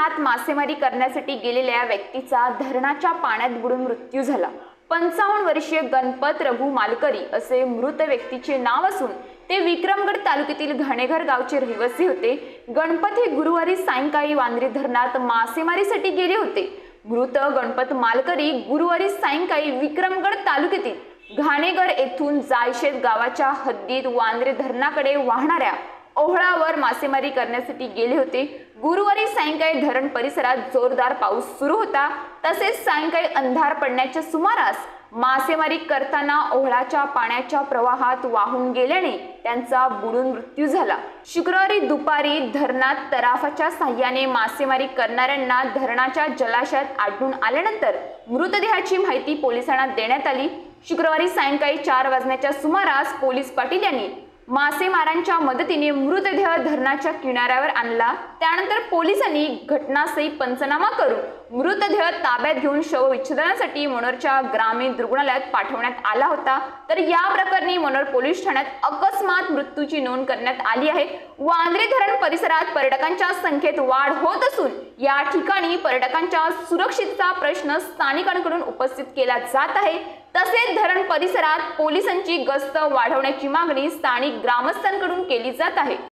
धरणात मासेमारी करण्यासाठी गेलेल्या व्यक्तीचा धरणाच्या पाण्यात बुडून मृत्यू झाला। 55 वर्षीय गणपत रघु मालकरी असे मृत व्यक्तीचे नाव असून ते विक्रमगड तालुक्यातील घाणेघर गावचे रहिवासी होते। गणपत हे गुरुवारी सायंकाळी वांद्रे धरणात मासेमारीसाठी गेले होते। मृत गणपत मालकरी गुरुवारी सायंकाळी विक्रमगड तालुक्यातील घाणेघर येथून जायशेत गावाच्या हद्दीत वांद्रे धरणाकडे वाहणाऱ्या ओहळावर मासेमारी करण्यासाठी गेले होते। गुरुवारी सायंकाळी धरण परिसरात जोरदार पाऊस सुरू होता। तसेच सायंकाळी अंधार पडण्याच्या सुमारास मासेमारी करताना ओहळाच्या पाण्याच्या प्रवाहात वाहून गेल्याने त्यांचा बुडून मृत्यू झाला। शुक्रवारी दुपारी धरणात तराफाच्या साहाय्याने मासेमारी करणाऱ्यांना धरणाच्या जलाशयात आढळून आल्यानंतर मृतदेहाची माहिती पोलिसांना देण्यात आली। शुक्रवारी सायंकाळी 4 वाजण्याच्या सुमारास पोलीस पाटील यांनी मासेमारांच्या मदतीने मृतदेह धरणाच्या किनाऱ्यावर आणला। त्यानंतर पोलिसांनी घटनास्थळी पंचनामा करून मृतदेह ताब्यात घेऊन शवविच्छेदनासाठी मनोरच्या ग्रामीण रुग्णालयात पाठवण्यात आला होता। तर या प्रकरणी मनोर पोलीस ठाण्यात अकस्मात मृत्यूची नोंद करण्यात आली आहे। वांद्रे धरण परिसरात पर्यटकांच्या संख्येत वाढ होत असून या ठिकाणी पर्यटकांच्या सुरक्षेचा प्रश्न स्थानिकांकडून उपस्थित केला जात आहे। तसेच धरण परिसरात पोलिसांची गस्त वाढवण्याची मागणी स्थानिक ग्रामस्थांकडून केली जात आहे।